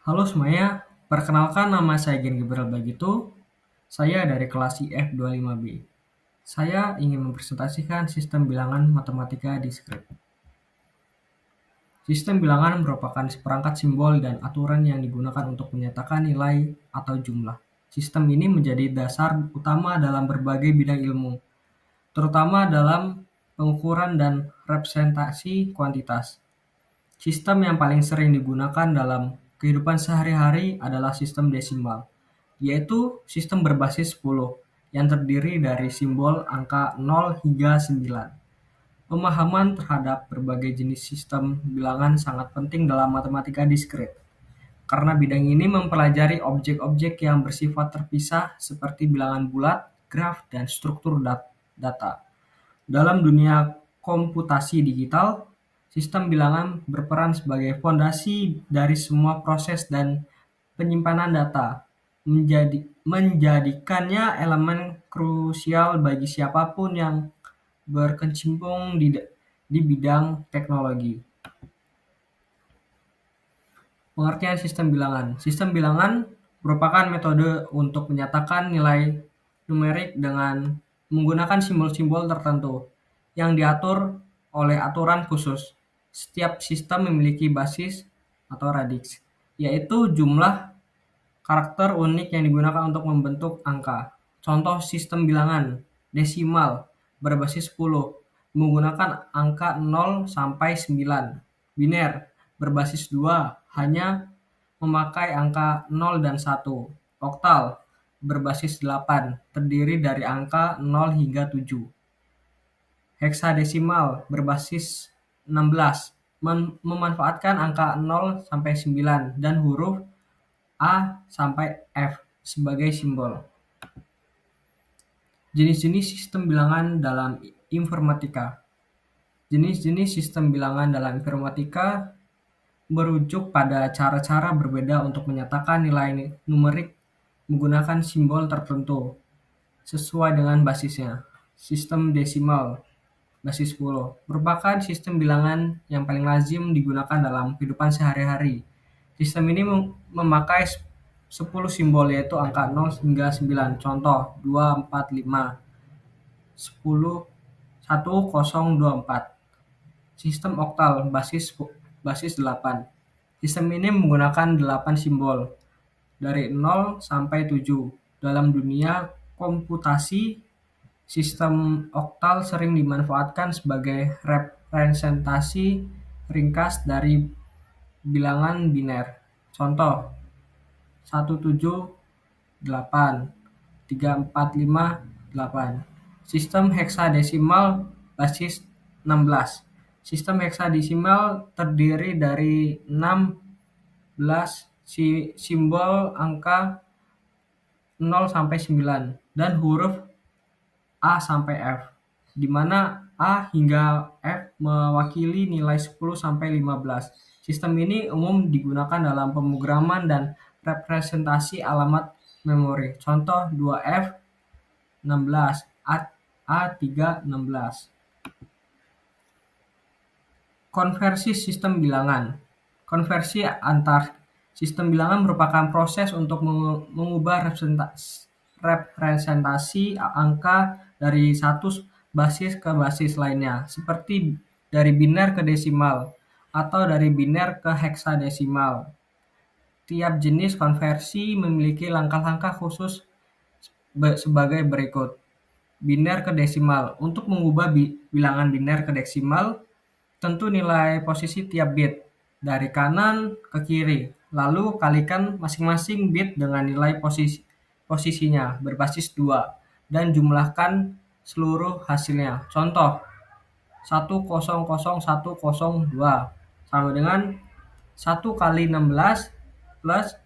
Halo semuanya, perkenalkan nama saya Gen Gabriel Bagitu. Saya dari kelas IF25B. Saya ingin mempresentasikan sistem bilangan matematika di script. Sistem bilangan merupakan seperangkat simbol dan aturan yang digunakan untuk menyatakan nilai atau jumlah. Sistem ini menjadi dasar utama dalam berbagai bidang ilmu, terutama dalam pengukuran dan representasi kuantitas. Sistem yang paling sering digunakan dalam kehidupan sehari-hari adalah sistem desimal, yaitu sistem berbasis 10 yang terdiri dari simbol angka 0 hingga 9. Pemahaman terhadap berbagai jenis sistem bilangan sangat penting dalam matematika diskrit, karena bidang ini mempelajari objek-objek yang bersifat terpisah seperti bilangan bulat, graf, dan struktur data. Dalam dunia komputasi digital, sistem bilangan berperan sebagai fondasi dari semua proses dan penyimpanan data, menjadikannya elemen krusial bagi siapapun yang berkecimpung di bidang teknologi. Pengertian sistem bilangan. Sistem bilangan merupakan metode untuk menyatakan nilai numerik dengan menggunakan simbol-simbol tertentu yang diatur oleh aturan khusus. Setiap sistem memiliki basis atau radix, yaitu jumlah karakter unik yang digunakan untuk membentuk angka. Contoh sistem bilangan desimal berbasis 10 menggunakan angka 0 sampai 9. Biner berbasis 2 hanya memakai angka 0 dan 1. Oktal berbasis 8 terdiri dari angka 0 hingga 7. Heksadesimal berbasis 16 memanfaatkan angka 0 sampai 9 dan huruf A sampai F sebagai simbol. Jenis-jenis sistem bilangan dalam informatika. Jenis-jenis sistem bilangan dalam informatika merujuk pada cara-cara berbeda untuk menyatakan nilai numerik menggunakan simbol tertentu sesuai dengan basisnya. Sistem desimal basis 10 merupakan sistem bilangan yang paling lazim digunakan dalam kehidupan sehari-hari. Sistem ini memakai 10 simbol yaitu angka 0 hingga 9. Contoh 2, 4, 5, 10, 1024. Sistem oktal basis 8. Sistem ini menggunakan 8 simbol dari 0 sampai 7. Dalam dunia komputasi, sistem oktal sering dimanfaatkan sebagai representasi ringkas dari bilangan biner. Contoh 178, 3458. Sistem heksadesimal basis 16. Sistem heksadesimal terdiri dari 16 simbol angka 0 sampai 9 dan huruf A sampai F, di mana A hingga F mewakili nilai 10 sampai 15. Sistem ini umum digunakan dalam pemrograman dan representasi alamat memori. Contoh 2F 16, A3 16. Konversi sistem bilangan. Konversi antar sistem bilangan merupakan proses untuk mengubah representasi angka dari satu basis ke basis lainnya, seperti dari biner ke desimal atau dari biner ke heksadesimal. Tiap jenis konversi memiliki langkah-langkah khusus sebagai berikut. Biner ke desimal. Untuk mengubah bilangan biner ke desimal, tentu nilai posisi tiap bit dari kanan ke kiri, lalu kalikan masing-masing bit dengan nilai posisinya berbasis 2 dan jumlahkan seluruh hasilnya. Contoh 100,102 sama dengan 1 kali 16 plus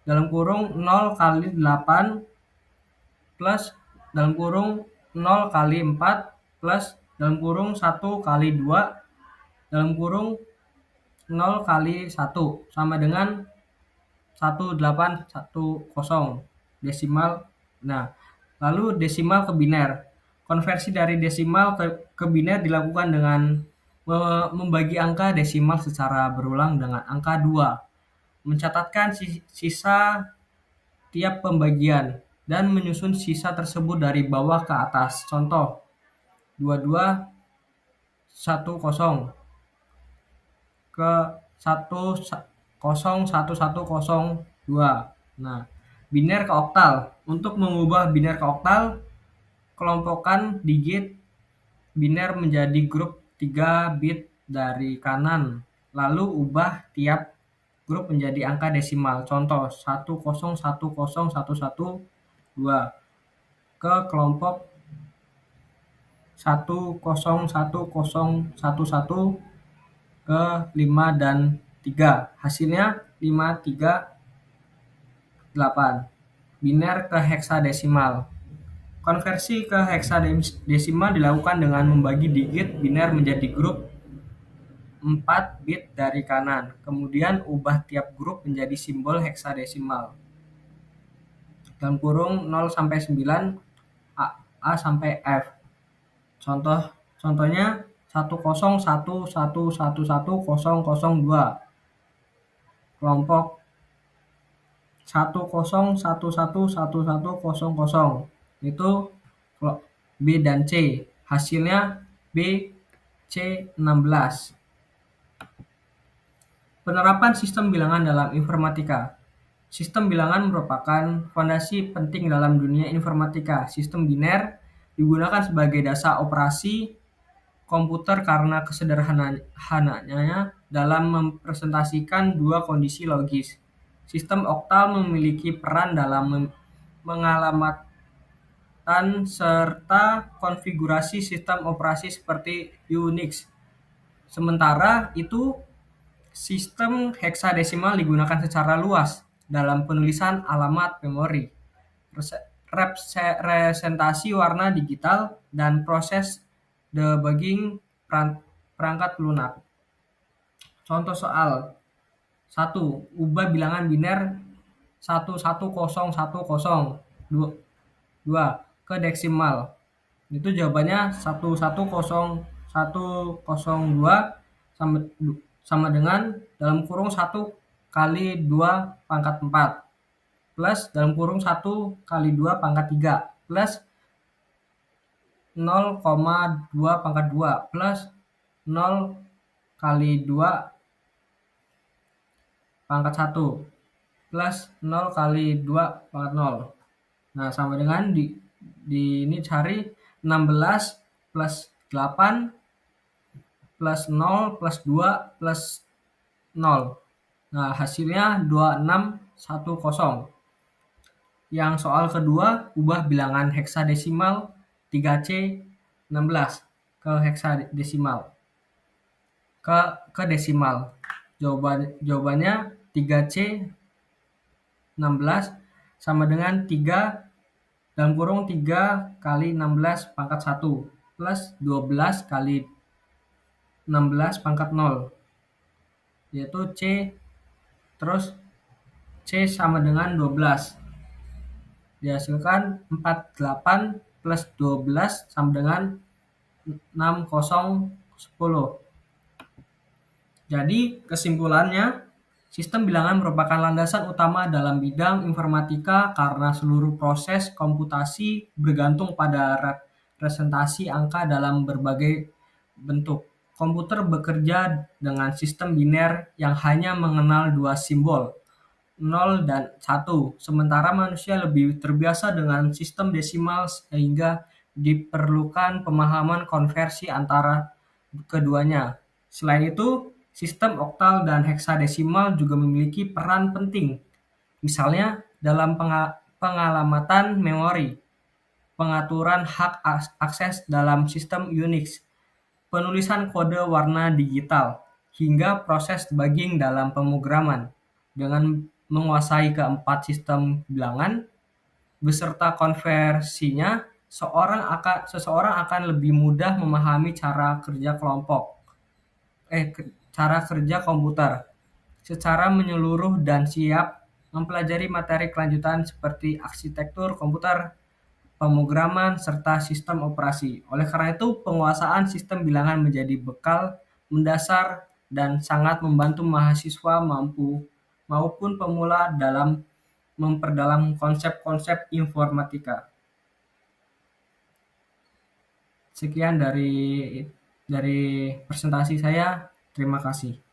dalam kurung 0 kali 8 plus dalam kurung 0 kali 4 plus dalam kurung 1 kali 2 dalam kurung 0 kali 1 sama dengan 1810 desimal. Nah, lalu desimal ke biner. Konversi dari desimal ke biner dilakukan dengan membagi angka desimal secara berulang dengan angka 2 mencatatkan sisa tiap pembagian, dan menyusun sisa tersebut dari bawah ke atas. Contoh, 2210 ke 101102. Nah, biner ke oktal. Untuk mengubah biner ke oktal, kelompokkan digit biner menjadi grup 3 bit dari kanan, lalu ubah tiap grup menjadi angka desimal. Contoh, 10101112 ke kelompok 101011 ke 5 dan 3. Hasilnya 538. Biner ke heksadesimal. Konversi ke heksadesimal dilakukan dengan membagi digit biner menjadi grup 4 bit dari kanan, kemudian ubah tiap grup menjadi simbol heksadesimal. Dalam kurung 0 sampai 9, A sampai F. Contohnya 10111102, kelompok 10111100, itu B dan C. Hasilnya B, C, 16. Penerapan sistem bilangan dalam informatika. Sistem bilangan merupakan fondasi penting dalam dunia informatika. Sistem biner digunakan sebagai dasar operasi komputer karena kesederhanaannya dalam merepresentasikan dua kondisi logis. Sistem oktal memiliki peran dalam mengalamatan serta konfigurasi sistem operasi seperti Unix. Sementara itu, sistem heksadesimal digunakan secara luas dalam penulisan alamat memori, representasi warna digital, dan proses debugging perangkat lunak. Contoh soal 1. Ubah bilangan biner 11010 ke desimal. Itu jawabannya 1101002 sama dengan dalam kurung 1 kali 2 pangkat 4 plus dalam kurung 1 kali 2 pangkat 3 plus 0,2 pangkat 2 plus 0 kali 2 pangkat 1 plus 0 kali 2 pangkat 0. Nah, sama dengan di ini cari 16 plus 8 plus 0 plus 2 plus 0. Nah, hasilnya 2610. Yang soal kedua, ubah bilangan heksadesimal 3C 16 ke heksadesimal. Ke desimal. Jawabannya 3C 16 sama dengan 3 dalam kurung 3 kali 16 pangkat 1 plus 12 kali 16 pangkat 0, yaitu C, terus C sama dengan 12. Dihasilkan 48 plus 12 sama dengan 6010. Jadi kesimpulannya, sistem bilangan merupakan landasan utama dalam bidang informatika karena seluruh proses komputasi bergantung pada representasi angka dalam berbagai bentuk. Komputer bekerja dengan sistem biner yang hanya mengenal dua simbol, 0 dan 1, sementara manusia lebih terbiasa dengan sistem desimal sehingga diperlukan pemahaman konversi antara keduanya. Selain itu, sistem oktal dan heksadesimal juga memiliki peran penting, misalnya dalam pengalamatan memori, pengaturan hak akses dalam sistem Unix, penulisan kode warna digital, hingga proses debugging dalam pemrograman. Dengan menguasai keempat sistem bilangan beserta konversinya, seseorang akan lebih mudah memahami cara kerja komputer secara menyeluruh dan siap mempelajari materi kelanjutan seperti arsitektur komputer, pemrograman, serta sistem operasi. Oleh karena itu, penguasaan sistem bilangan menjadi bekal mendasar dan sangat membantu mahasiswa mampu maupun pemula dalam memperdalam konsep-konsep informatika. Sekian dari presentasi saya. Terima kasih.